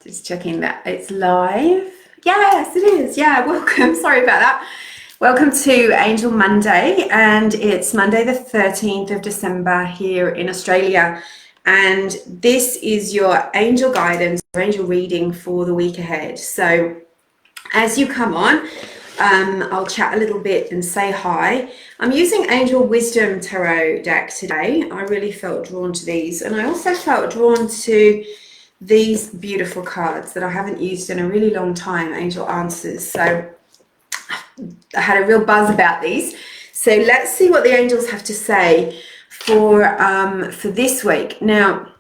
Just checking that it's live. Yes, it is. Yeah, welcome. Sorry about that. Welcome to Angel Monday, and it's Monday the 13th of December here in Australia. And this is your angel guidance, or angel reading for the week ahead. So as you come on, I'll chat a little bit and say hi. I'm using Angel Wisdom Tarot deck today. I really felt drawn to these, and I also felt drawn to these beautiful cards that I haven't used in a really long time, Angel Answers. So I had a real buzz about these. So let's see what the angels have to say for this week. Now,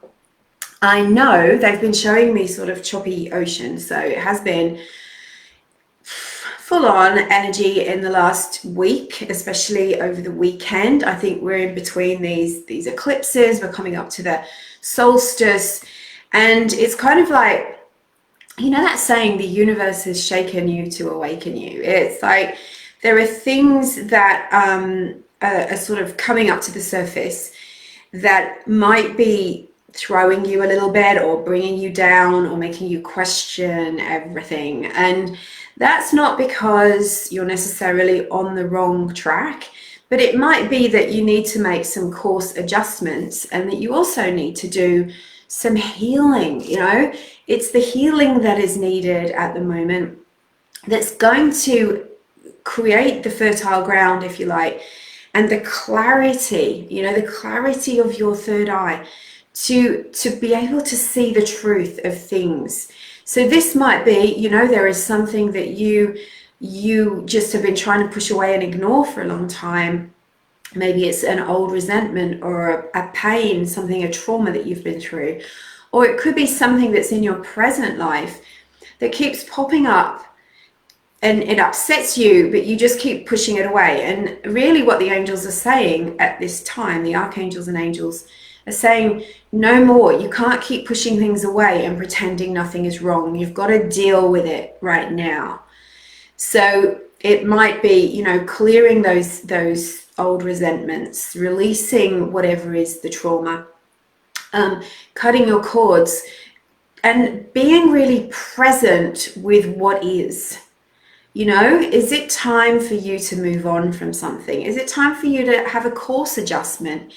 I know they've been showing me sort of choppy ocean, so it has been full-on energy in the last week, especially over the weekend. I think we're in between these eclipses. We're coming up to the solstice, and it's kind of like, you know that saying, the universe has shaken you to awaken you. It's like there are things that are sort of coming up to the surface that might be throwing you a little bit or bringing you down or making you question everything. And that's not because you're necessarily on the wrong track, but it might be that you need to make some course adjustments, and that you also need to do some healing. You know, it's the healing that is needed at the moment that's going to create the fertile ground, if you like, and the clarity, you know, the clarity of your third eye to be able to see the truth of things. So this might be, you know, there is something that you just have been trying to push away and ignore for a long time. Maybe it's an old resentment or a pain, something, a trauma that you've been through. Or it could be something that's in your present life that keeps popping up and it upsets you, but you just keep pushing it away. And really what the angels are saying at this time, the archangels and angels are saying, no more. You can't keep pushing things away and pretending nothing is wrong. You've got to deal with it right now. So it might be, you know, clearing those old resentments, releasing whatever is the trauma, cutting your cords, and being really present with what is. You know, is it time for you to move on from something? Is it time for you to have a course adjustment?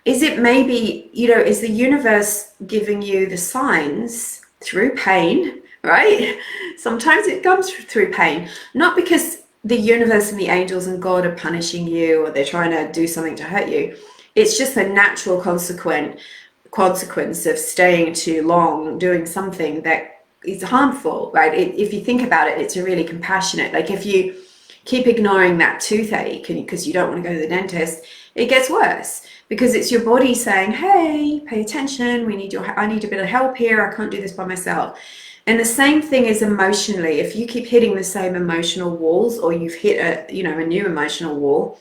Is it maybe, you know, is the universe giving you the signs through pain, right? Sometimes it comes through pain, not because the universe and the angels and God are punishing you or they're trying to do something to hurt you. It's just a natural consequence of staying too long doing something that is harmful, right? If you think about it, it's a really compassionate, like if you keep ignoring that toothache because you don't want to go to the dentist, it gets worse because it's your body saying, hey, pay attention, I need a bit of help here, I can't do this by myself. And the same thing is emotionally. If you keep hitting the same emotional walls, or you've hit a new emotional wall,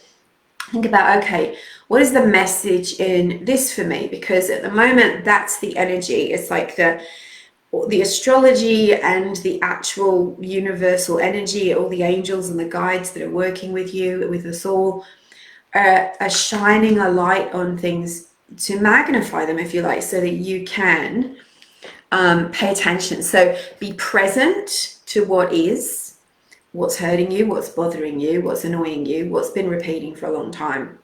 think about, okay, what is the message in this for me? Because at the moment, that's the energy. It's like the astrology and the actual universal energy, all the angels and the guides that are working with you, with us all, are shining a light on things to magnify them, if you like, so that you can pay attention. So be present to what is, what's hurting you, what's bothering you, what's annoying you, what's been repeating for a long time,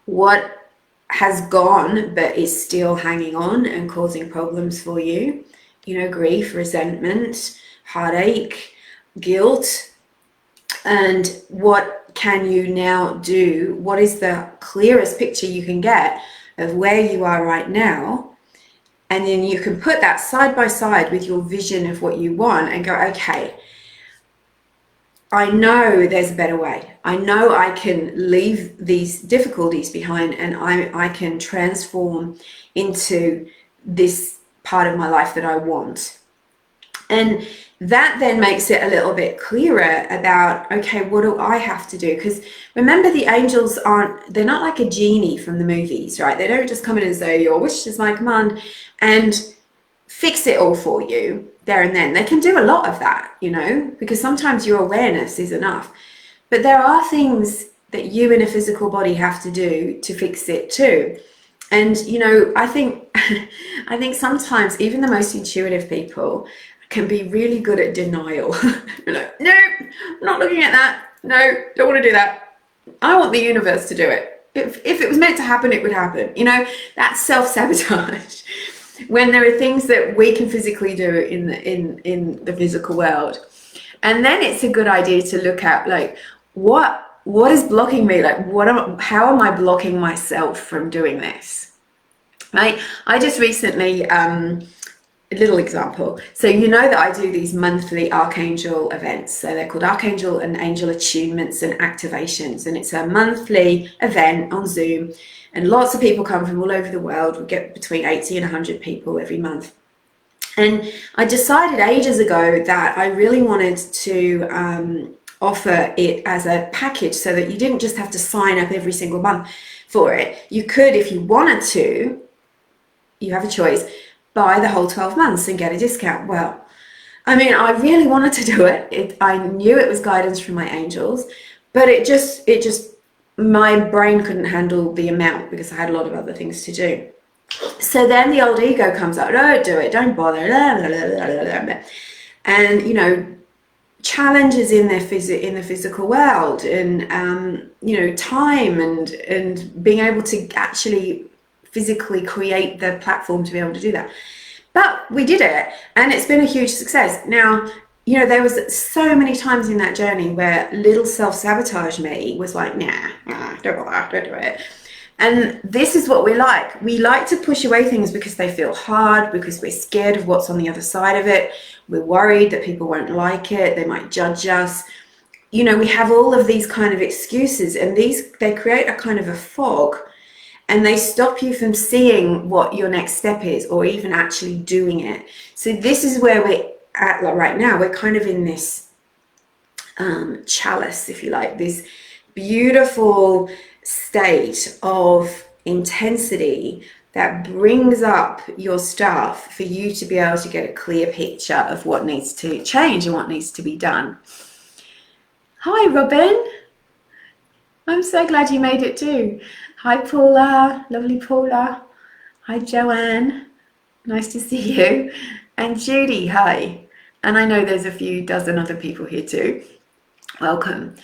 what has gone but is still hanging on and causing problems for you. You know, grief, resentment, heartache, guilt. And what can you now do? What is the clearest picture you can get of where you are right now? And then you can put that side by side with your vision of what you want and go, okay, I know there's a better way. I know I can leave these difficulties behind, and I can transform into this part of my life that I want. And that then makes it a little bit clearer about, okay, what do I have to do? Because remember, the angels they're not like a genie from the movies, right? They don't just come in and say, your wish is my command, and fix it all for you there and then. They can do a lot of that, you know, because sometimes your awareness is enough. But there are things that you in a physical body have to do to fix it too. And, you know, I think I think sometimes even the most intuitive people can be really good at denial. You're like, no, I'm not looking at that. No, don't want to do that. I want the universe to do it. If it was meant to happen, it would happen. You know, that's self-sabotage. When there are things that we can physically do in the physical world. And then it's a good idea to look at, like, what is blocking me? Like, how am I blocking myself from doing this? Right? I just recently, a little example. So you know that I do these monthly Archangel events. So they're called Archangel and Angel Attunements and Activations. And it's a monthly event on Zoom. And lots of people come from all over the world. We get between 80 and 100 people every month. And I decided ages ago that I really wanted to offer it as a package so that you didn't just have to sign up every single month for it. You could, if you wanted to, you have a choice, buy the whole 12 months and get a discount. Well, I mean, I really wanted to do it. I knew it was guidance from my angels, but it just, my brain couldn't handle the amount because I had a lot of other things to do. So then the old ego comes out, don't do it, don't bother, and, you know, challenges in the physical world, and you know, time and being able to actually physically create the platform to be able to do that. But we did it, and it's been a huge success. Now, you know, there was so many times in that journey where little self-sabotage me was like, nah, don't bother, don't do it. And this is what we like. We like to push away things because they feel hard, because we're scared of what's on the other side of it. We're worried that people won't like it, they might judge us. You know, we have all of these kind of excuses, and they create a kind of a fog, and they stop you from seeing what your next step is, or even actually doing it. So this is where we're at right now. We're kind of in this chalice, if you like, this beautiful state of intensity that brings up your stuff for you to be able to get a clear picture of what needs to change and what needs to be done. Hi, Robin. I'm so glad you made it too. Hi, Paula. Lovely Paula. Hi, Joanne. Nice to see you. And Judy, hi. And I know there's a few dozen other people here too. Welcome.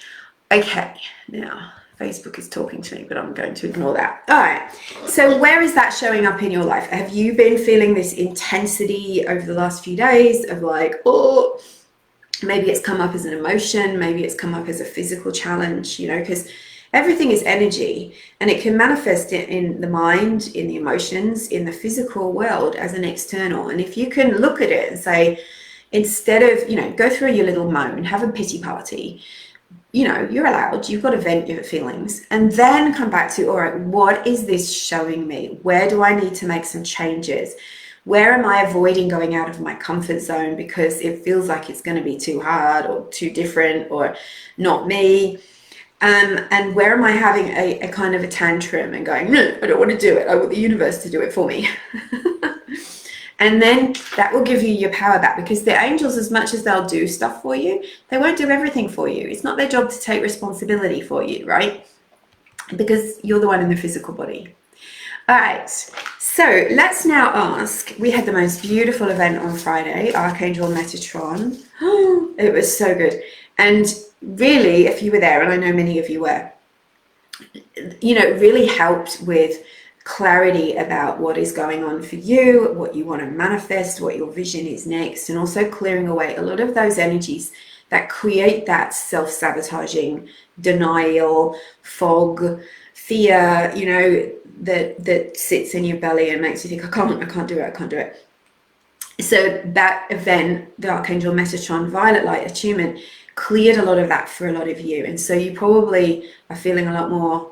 Okay, now Facebook is talking to me, but I'm going to ignore that. All right, so where is that showing up in your life? Have you been feeling this intensity over the last few days of like, oh, maybe it's come up as an emotion, maybe it's come up as a physical challenge, you know, because everything is energy, and it can manifest in the mind, in the emotions, in the physical world as an external. And if you can look at it and say, instead of, you know, go through your little moan, have a pity party, you know, you're allowed, you've got to vent your feelings, and then come back to, all right, what is this showing me? Where do I need to make some changes? Where am I avoiding going out of my comfort zone because it feels like it's going to be too hard or too different or not me? And where am I having a kind of a tantrum and going, no, I don't want to do it. I want the universe to do it for me. And then that will give you your power back, because the angels, as much as they'll do stuff for you, they won't do everything for you. It's not their job to take responsibility for you, right? Because you're the one in the physical body. All right, so let's now ask, we had the most beautiful event on Friday, Archangel Metatron. It was so good. And really, if you were there, and I know many of you were, you know, it really helped with clarity about what is going on for you, what you want to manifest, what your vision is next, and also clearing away a lot of those energies that create that self-sabotaging, denial, fog, fear, you know, that sits in your belly and makes you think, I can't do it. So that event, the Archangel Metatron Violet Light Attunement, cleared a lot of that for a lot of you. And so you probably are feeling a lot more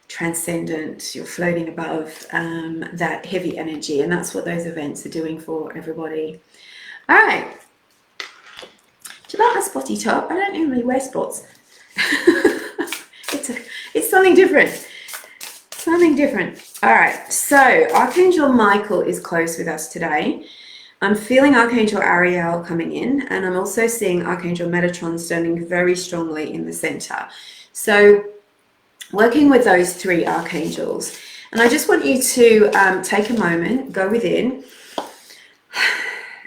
transcendent, you're floating above that heavy energy, and that's what those events are doing for everybody. All right, do you like my spotty top? I don't normally wear spots. It's something different. All right, so Archangel Michael is close with us today. I'm feeling Archangel Raguel coming in, and I'm also seeing Archangel Metatron standing very strongly in the center. So working with those three archangels, And I just want you to take a moment, go within,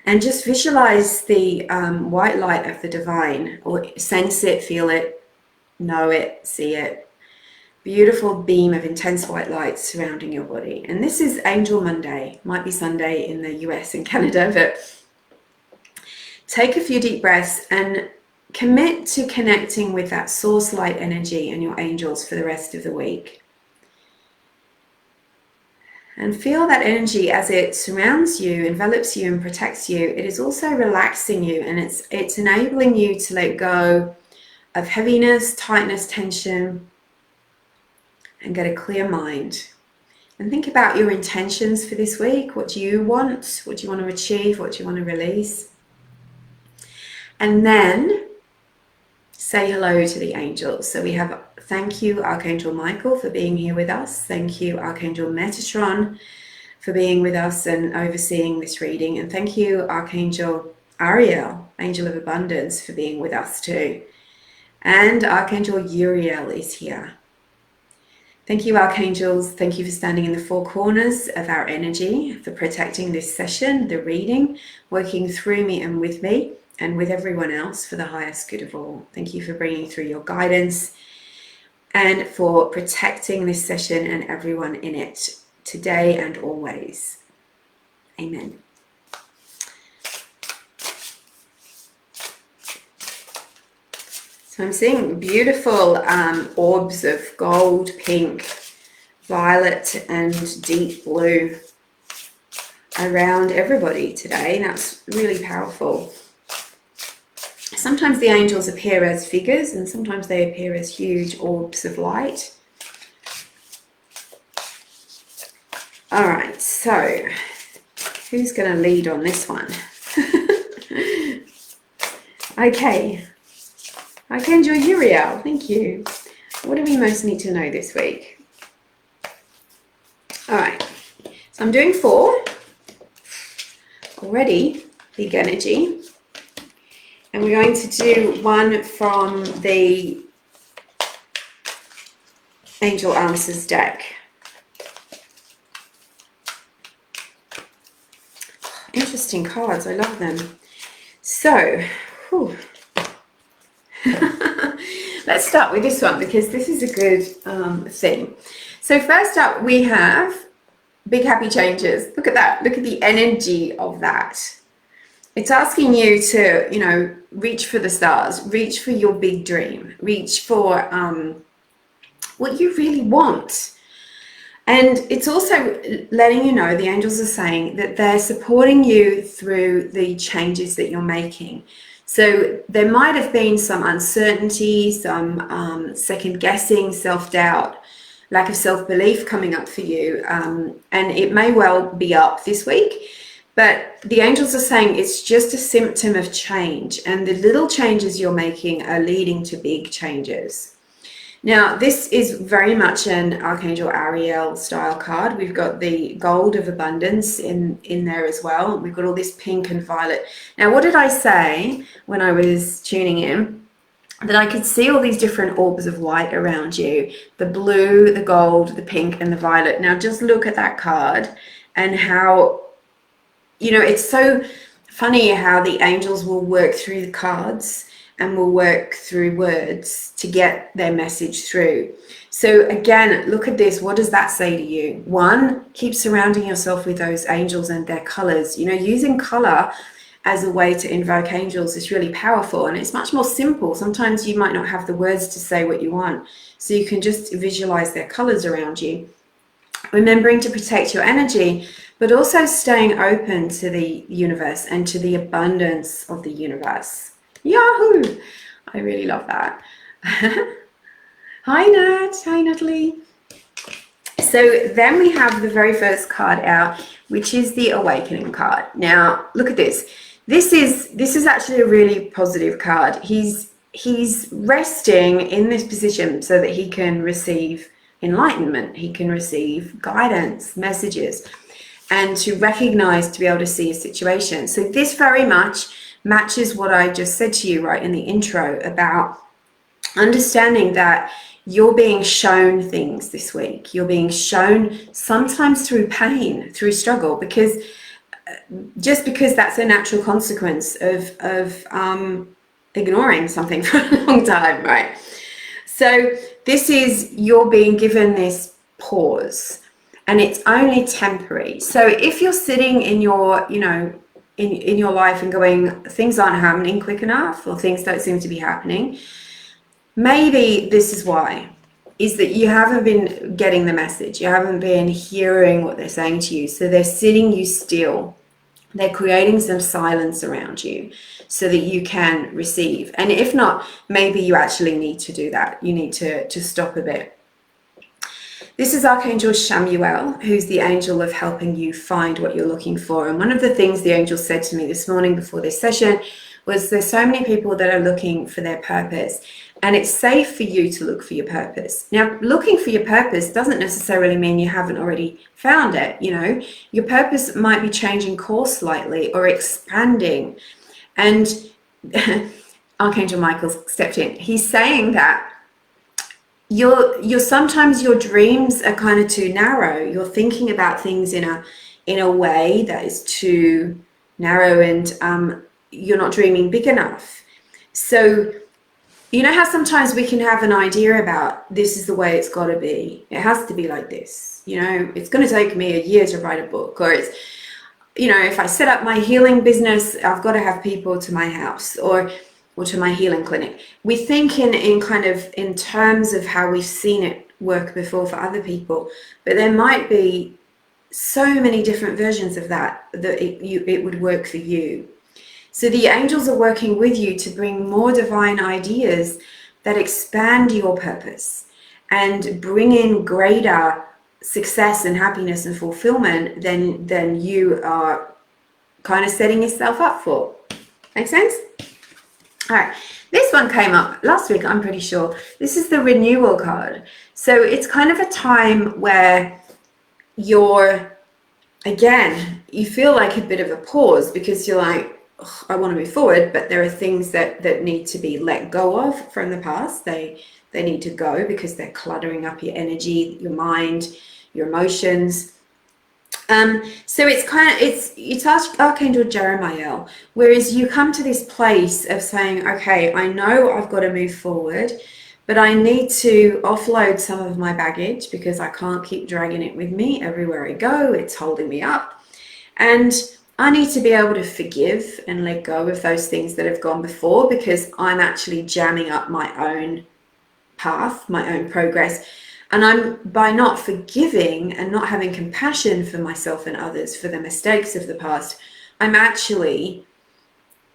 and just visualize the white light of the divine, or sense it, feel it, know it, see it. Beautiful beam of intense white light surrounding your body. And this is Angel Monday, might be Sunday in the US and Canada, but take a few deep breaths and commit to connecting with that source light energy and your angels for the rest of the week. And feel that energy as it surrounds you, envelops you, and protects you. It is also relaxing you, and it's enabling you to let go of heaviness, tightness, tension, and get a clear mind. And think about your intentions for this week. What do you want? What do you want to achieve? What do you want to release? And then say hello to the angels. So we have, thank you, Archangel Michael, for being here with us. Thank you, Archangel Metatron, for being with us and overseeing this reading. And thank you, Archangel Ariel, Angel of Abundance, for being with us too. And Archangel Uriel is here. Thank you, Archangels. Thank you for standing in the four corners of our energy, for protecting this session, the reading, working through me and with me, and with everyone else for the highest good of all. Thank you for bringing through your guidance and for protecting this session and everyone in it today and always. Amen. So I'm seeing beautiful orbs of gold, pink, violet, and deep blue around everybody today. That's really powerful. Sometimes the angels appear as figures, and sometimes they appear as huge orbs of light. All right, so who's going to lead on this one? Okay. Archangel Uriel, thank you. What do we most need to know this week? All right, so I'm doing 4 already, big energy. And we're going to do one from the Angel Answers deck. Interesting cards, I love them. So, whew. Let's start with this one because this is a good thing. So first up we have big happy changes. Look at that. Look at the energy of that. It's asking you to, you know, reach for the stars, reach for your big dream, reach for what you really want. And it's also letting you know, the angels are saying that they're supporting you through the changes that you're making. So there might have been some uncertainty, some second guessing, self-doubt, lack of self-belief coming up for you. And it may well be up this week. But the angels are saying it's just a symptom of change, and the little changes you're making are leading to big changes. Now, this is very much an Archangel Ariel style card. We've got the gold of abundance in there as well. We've got all this pink and violet. Now, what did I say when I was tuning in? That I could see all these different orbs of light around you. The blue, the gold, the pink, and the violet. Now, just look at that card and how, you know, it's so funny how the angels will work through the cards and will work through words to get their message through. So again, look at this. What does that say to you? 1, keep surrounding yourself with those angels and their colors. You know, using color as a way to invoke angels is really powerful, and it's much more simple. Sometimes you might not have the words to say what you want, so you can just visualize their colors around you. Remembering to protect your energy, but also staying open to the universe and to the abundance of the universe. Yahoo! I really love that. Hi, Nat. Hi, Natalie. So then we have the very first card out, which is the Awakening card. Now, look at this. This is actually a really positive card. He's resting in this position so that he can receive enlightenment. He can receive guidance, messages, and to recognize, to be able to see a situation. So this very much matches what I just said to you right in the intro about understanding that you're being shown things this week. You're being shown sometimes through pain, through struggle, because just because that's a natural consequence of ignoring something for a long time, right? So this is, you're being given this pause, and it's only temporary. So if you're sitting in your, you know, in your life and going, things aren't happening quick enough, or things don't seem to be happening, maybe this is why, is that you haven't been getting the message. You haven't been hearing what they're saying to you. So they're sitting you still. They're creating some silence around you so that you can receive. And if not, maybe you actually need to do that. You need to stop a bit. This is Archangel Samuel, who's the angel of helping you find what you're looking for. And one of the things the angel said to me this morning before this session was, there's so many people that are looking for their purpose, and it's safe for you to look for your purpose. Now, looking for your purpose doesn't necessarily mean you haven't already found it. You know, your purpose might be changing course slightly or expanding. And Archangel Michael stepped in. He's saying that you're sometimes your dreams are kind of too narrow. You're thinking about things in a way that is too narrow, and you're not dreaming big enough. So you know how sometimes we can have an idea about, this is the way it's got to be. It has to be like this. You know, it's going to take me a year to write a book, or it's, you know, if I set up my healing business, I've got to have people to my house or to my healing clinic. We think in kind of in terms of how we've seen it work before for other people, but there might be so many different versions of that it would work for you. So the angels are working with you to bring more divine ideas that expand your purpose and bring in greater success and happiness and fulfillment than you are kind of setting yourself up for. Make sense? All right, this one came up last week, I'm pretty sure. This is the Renewal Card. So it's kind of a time where again, you feel like a bit of a pause, because you're like, I want to move forward, but there are things that need to be let go of from the past. They need to go because they're cluttering up your energy, your mind, your emotions. So it's Archangel Jeremiah, whereas you come to this place of saying, okay, I know I've got to move forward, but I need to offload some of my baggage because I can't keep dragging it with me everywhere I go. It's holding me up. And I need to be able to forgive and let go of those things that have gone before, because I'm actually jamming up my own path, my own progress. And I'm, by not forgiving and not having compassion for myself and others for the mistakes of the past, I'm actually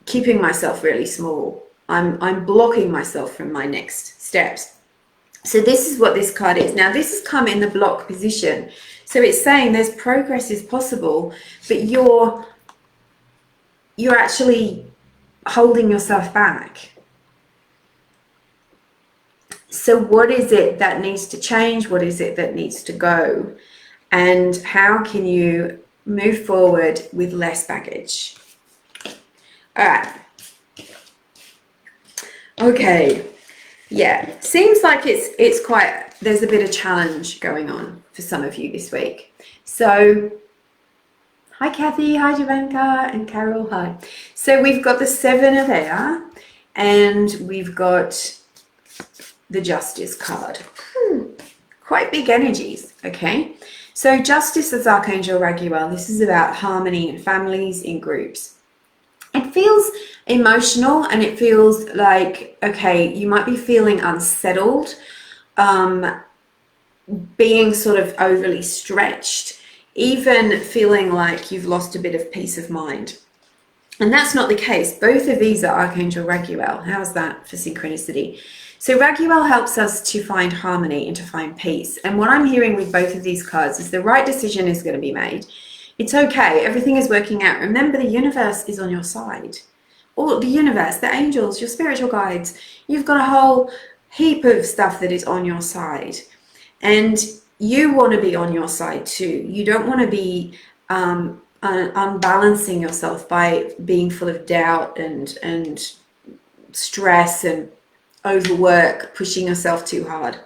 keeping myself really small. I'm blocking myself from my next steps. So this is what this card is. Now, this has come in the block position. So it's saying there's progress is possible, but you're actually holding yourself back. So what is it that needs to change? What is it that needs to go? And how can you move forward with less baggage? All right. Okay. Yeah, seems like it's quite, there's a bit of challenge going on for some of you this week. So hi Kathy, hi Javanka, and Carol, hi. So we've got the Seven of Air, and we've got the Justice card. Quite big energies, okay? So Justice is Archangel Raguel. This is about harmony in families, in groups. It feels emotional, and it feels like, okay, you might be feeling unsettled, being sort of overly stretched, even feeling like you've lost a bit of peace of mind. And that's not the case. Both of these are Archangel Raguel. How's that for synchronicity? So Raguel helps us to find harmony and to find peace. And what I'm hearing with both of these cards is the right decision is going to be made. It's okay. Everything is working out. Remember, the universe is on your side. Or the universe, the angels, your spiritual guides. You've got a whole heap of stuff that is on your side. And you want to be on your side too. You don't want to be unbalancing yourself by being full of doubt and stress and overwork, pushing yourself too hard.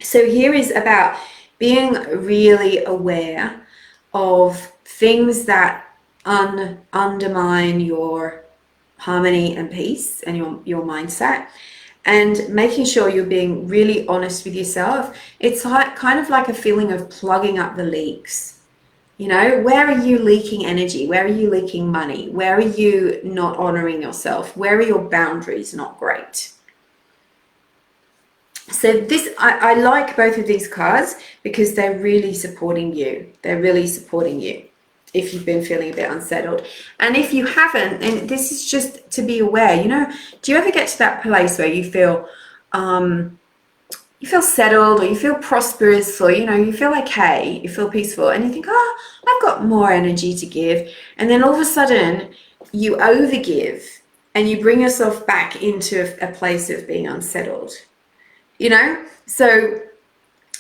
So here is about being really aware of things that undermine your harmony and peace and your mindset, and making sure you're being really honest with yourself. It's like, kind of like a feeling of plugging up the leaks. You know, where are you leaking energy? Where are you leaking money? Where are you not honoring yourself? Where are your boundaries not great? So this, I like both of these cards because they're really supporting you. They're really supporting you if you've been feeling a bit unsettled. And if you haven't, and this is just to be aware, you know, do you ever get to that place where you feel settled, or you feel prosperous, or, you know, you feel okay, you feel peaceful, and you think, oh, I've got more energy to give. And then all of a sudden you overgive and you bring yourself back into a place of being unsettled. You know, so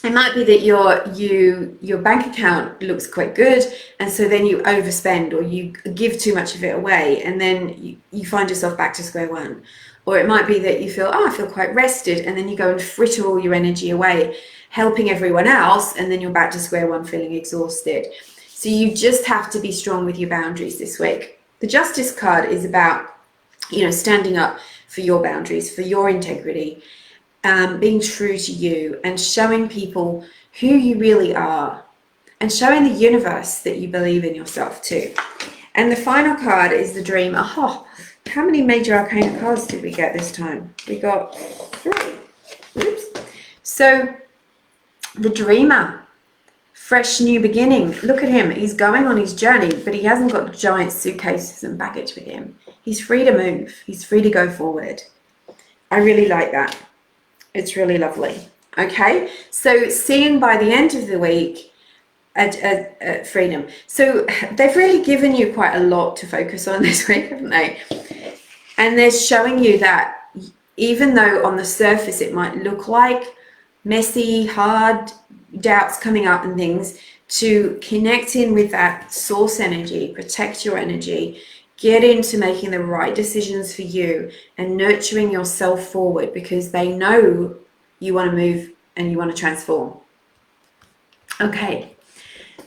it might be that your bank account looks quite good, and so then you overspend or you give too much of it away, and then you find yourself back to square one. Or it might be that you feel, oh, I feel quite rested, and then you go and fritter all your energy away helping everyone else, and then you're back to square one feeling exhausted. So you just have to be strong with your boundaries this week. The Justice card is about, you know, standing up for your boundaries, for your integrity, being true to you, and showing people who you really are, and showing the universe that you believe in yourself too. And the final card is the Dreamer. Oh, how many major arcana cards did we get this time? We got 3. Oops. So the Dreamer, fresh new beginning. Look at him. He's going on his journey, but he hasn't got giant suitcases and baggage with him. He's free to move. He's free to go forward. I really like that. It's really lovely. Okay, so seeing by the end of the week freedom. So they've really given you quite a lot to focus on this week, haven't they? And they're showing you that even though on the surface it might look like messy, hard, doubts coming up and things, to connect in with that source energy, protect your energy, get into making the right decisions for you and nurturing yourself forward, because they know you want to move and you want to transform. Okay,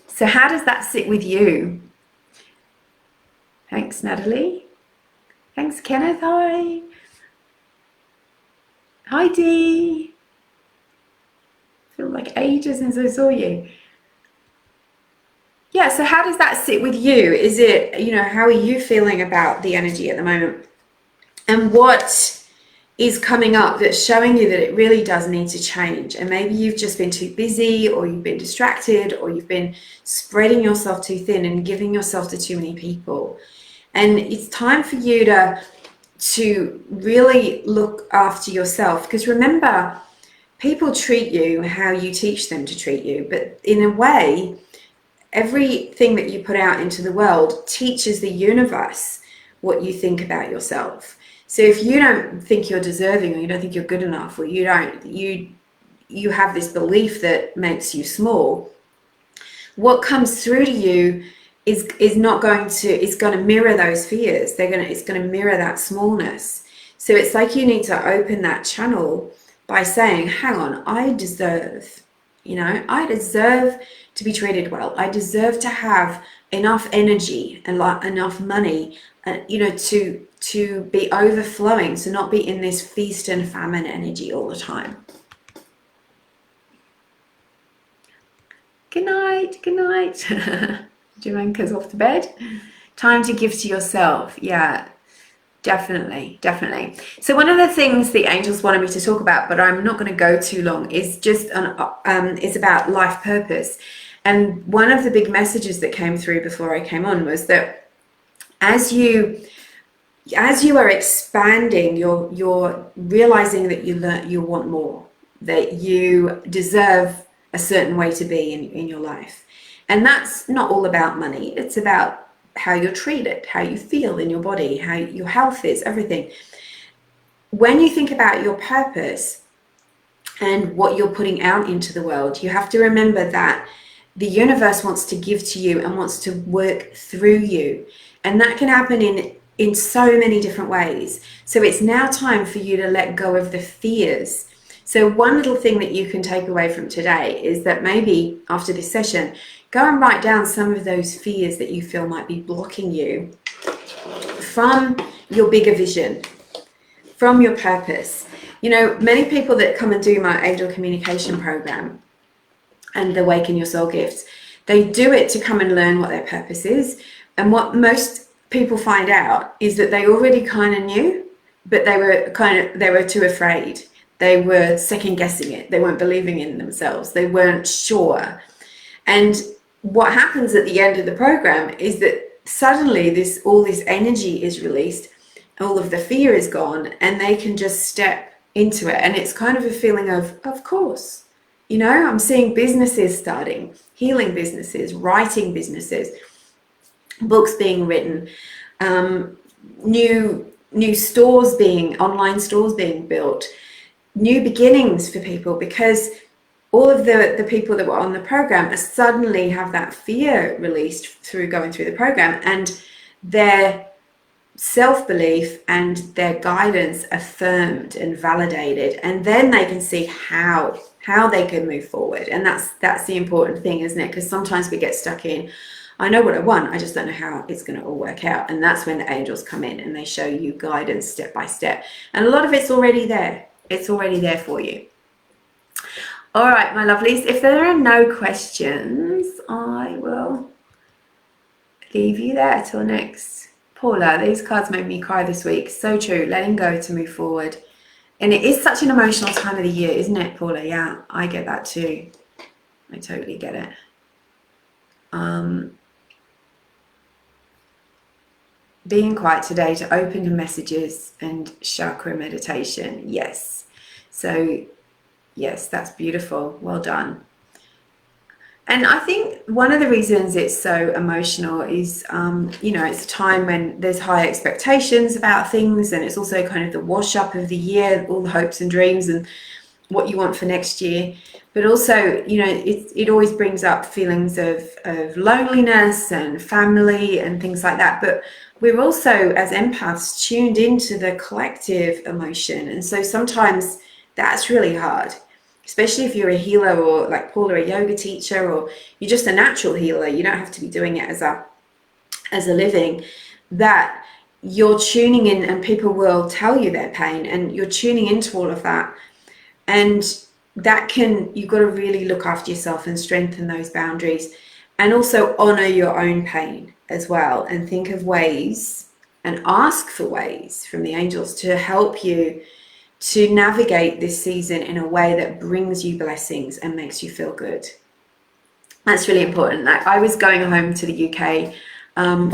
so how does that sit with you? Thanks, Natalie. Thanks, Kenneth. Hi. Hi, Dee. Feel like ages since I saw you. Yeah, so how does that sit with you? Is it, you know, how are you feeling about the energy at the moment? And what is coming up that's showing you that it really does need to change? And maybe you've just been too busy, or you've been distracted, or you've been spreading yourself too thin and giving yourself to too many people. And it's time for you to really look after yourself, because remember, people treat you how you teach them to treat you. But in a way, everything that you put out into the world teaches the universe what you think about yourself. So if you don't think you're deserving, or you don't think you're good enough, or you have this belief that makes you small, what comes through to you is going to mirror those fears. It's going to mirror that smallness. So it's like you need to open that channel by saying, hang on, I deserve, I deserve to be treated well. I deserve to have enough energy and enough money, to be overflowing, to not be in this feast and famine energy all the time. Good night, good night. Jamanka's off to bed. Time to give to yourself. Yeah, definitely. So one of the things the angels wanted me to talk about, but I'm not going to go too long, is just is about life purpose. And one of the big messages that came through before I came on was that as you are expanding, you're realizing that you want more, that you deserve a certain way to be in your life. And that's not all about money. It's about how you're treated, how you feel in your body, how your health is, everything. When you think about your purpose and what you're putting out into the world, you have to remember that the universe wants to give to you and wants to work through you. And that can happen in so many different ways. So it's now time for you to let go of the fears, So one little thing that you can take away from today is that maybe after this session, go and write down some of those fears that you feel might be blocking you from your bigger vision, from your purpose. You know, many people that come and do my angel communication program and the Awaken Your Soul Gifts, they do it to come and learn what their purpose is. And what most people find out is that they already kind of knew, but they were too afraid. They were second guessing it. They weren't believing in themselves. They weren't sure. And what happens at the end of the program is that suddenly all this energy is released, all of the fear is gone, and they can just step into it. And it's kind of a feeling of course. You know, I'm seeing businesses starting, healing businesses, writing businesses, books being written, new stores online stores being built, new beginnings for people, because all of the people that were on the program suddenly have that fear released through going through the program, and their self-belief and their guidance affirmed and validated, and then they can see how they can move forward. And that's the important thing, isn't it? Because sometimes we get stuck in, I know what I want, I just don't know how it's going to all work out. And that's when the angels come in and they show you guidance step by step, and a lot of it's already there. It's already there for you. All right, my lovelies, if there are no questions, I will leave you there till next. Paula, these cards made me cry this week. So true. Letting go to move forward. And it is such an emotional time of the year, isn't it, Paula? Yeah, I get that too. I totally get it. Being quiet today to open the messages and chakra meditation. Yes. So, yes, that's beautiful. Well done. And I think one of the reasons it's so emotional is, you know, it's a time when there's high expectations about things, and it's also kind of the wash up of the year, all the hopes and dreams and what you want for next year. But also, you know, it always brings up feelings of loneliness and family and things like that. But we're also, as empaths, tuned into the collective emotion. And so sometimes that's really hard, especially if you're a healer, or like Paula, a yoga teacher, or you're just a natural healer. You don't have to be doing it as a living, that you're tuning in, and people will tell you their pain, and you're tuning into all of that. And you've got to really look after yourself and strengthen those boundaries, and also honor your own pain as well, and think of ways and ask for ways from the angels to help you to navigate this season in a way that brings you blessings and makes you feel good. That's really important. Like, I was going home to the UK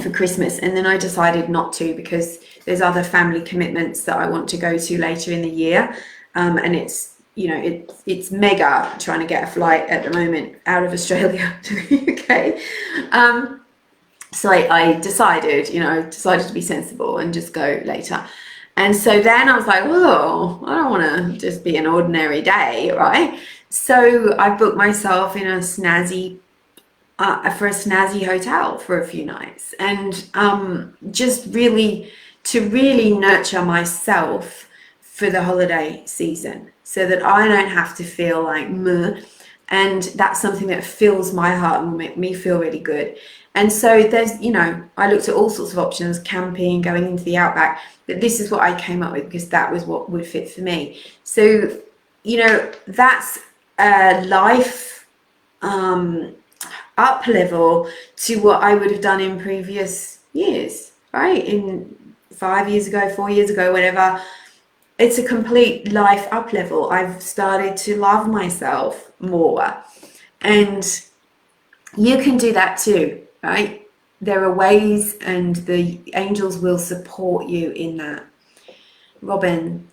for Christmas, and then I decided not to, because there's other family commitments that I want to go to later in the year, and it's, you know, it's mega trying to get a flight at the moment out of Australia to the UK. So I decided to be sensible and just go later. And so then I was like, oh, I don't want to just be an ordinary day, right? So I booked myself in a snazzy hotel for a few nights, and just really nurture myself for the holiday season, so that I don't have to feel like meh. And that's something that fills my heart and will make me feel really good. And so there's, you know, I looked at all sorts of options, camping, going into the outback, but this is what I came up with because that was what would fit for me. So, you know, that's a life up level to what I would have done in previous years, right? In 5 years ago, 4 years ago, whatever. It's a complete life up level. I've started to love myself more, and you can do that too. Right? There are ways, and the angels will support you in that. Robin,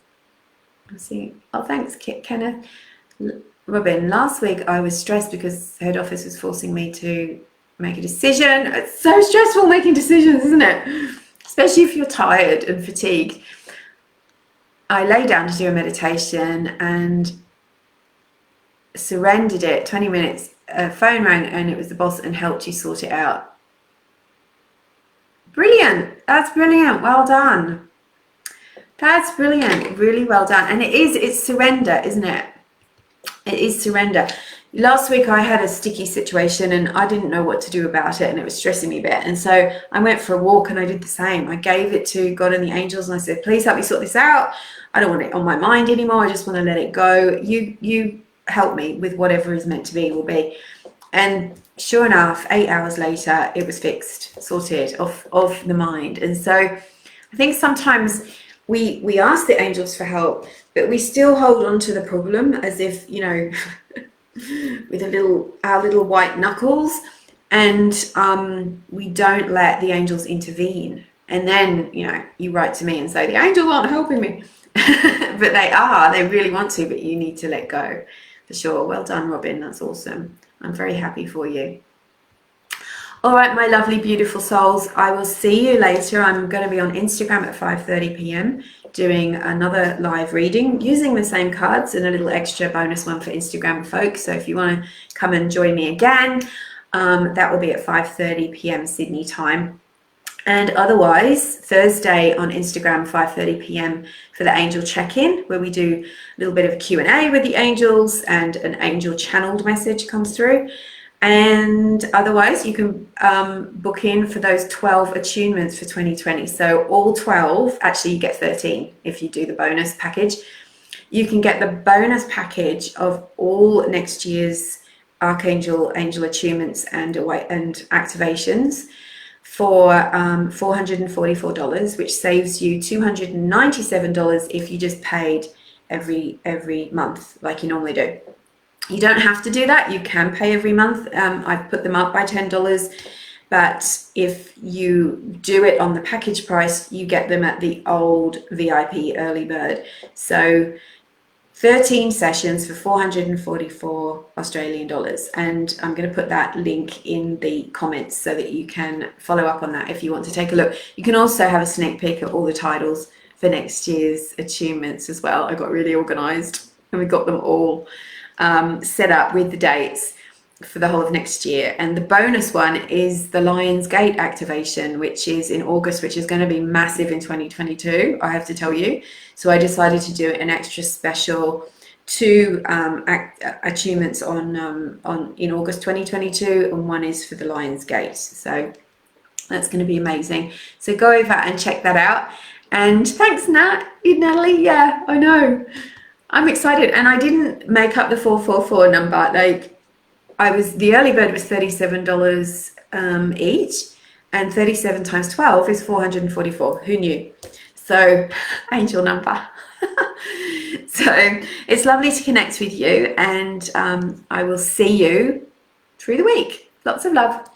let's see. Oh, thanks, Kenneth. Robin, last week I was stressed because head office was forcing me to make a decision. It's so stressful making decisions, isn't it? Especially if you're tired and fatigued. I lay down to do a meditation and surrendered it. 20 minutes. A phone rang and it was the boss, and helped you sort it out. Brilliant. That's brilliant. Well done. That's brilliant. Really well done. And it's surrender, isn't it? It is surrender. Last week I had a sticky situation and I didn't know what to do about it, and it was stressing me a bit. And so I went for a walk and I did the same. I gave it to God and the angels and I said, please help me sort this out. I don't want it on my mind anymore. I just want to let it go. You help me with whatever is meant to be will be. And sure enough, 8 hours later, it was fixed, sorted off the mind. And so I think sometimes we ask the angels for help, but we still hold on to the problem as if, you know, with our little white knuckles, and we don't let the angels intervene. And then, you know, you write to me and say, the angels aren't helping me. But they really want to, but you need to let go, for sure. Well done, Robin. That's awesome. I'm very happy for you. All right, my lovely, beautiful souls, I will see you later. I'm going to be on Instagram at 5:30 p.m. doing another live reading using the same cards and a little extra bonus one for Instagram folks. So if you want to come and join me again, that will be at 5:30 p.m. Sydney time. And otherwise, Thursday on Instagram, 5:30 p.m. for the angel check-in, where we do a little bit of Q&A with the angels and an angel channeled message comes through. And otherwise, you can book in for those 12 attunements for 2020. So all 12, actually you get 13 if you do the bonus package. You can get the bonus package of all next year's Archangel Angel attunements and activations for $444, which saves you $297 if you just paid every month like you normally do. You don't have to do that. You can pay every month. I've put them up by $10, but if you do it on the package price, you get them at the old VIP early bird. So 13 sessions for 444 Australian dollars. And I'm going to put that link in the comments so that you can follow up on that if you want to take a look. You can also have a sneak peek at all the titles for next year's attunements as well. I got really organized and we got them all set up with the dates for the whole of next year. And the bonus one is the Lion's Gate activation, which is in August, which is going to be massive in 2022, I have to tell you. So I decided to do an extra special 2 attunements on in August 2022, and one is for the Lion's Gate. So that's going to be amazing. So go over and check that out. And thanks, Natalie. Yeah, I know. I'm excited, and I didn't make up the 444 number. Like, the early bird was $37 each, and 37 times 12 is 444. Who knew? So, angel number. So it's lovely to connect with you, and I will see you through the week. Lots of love.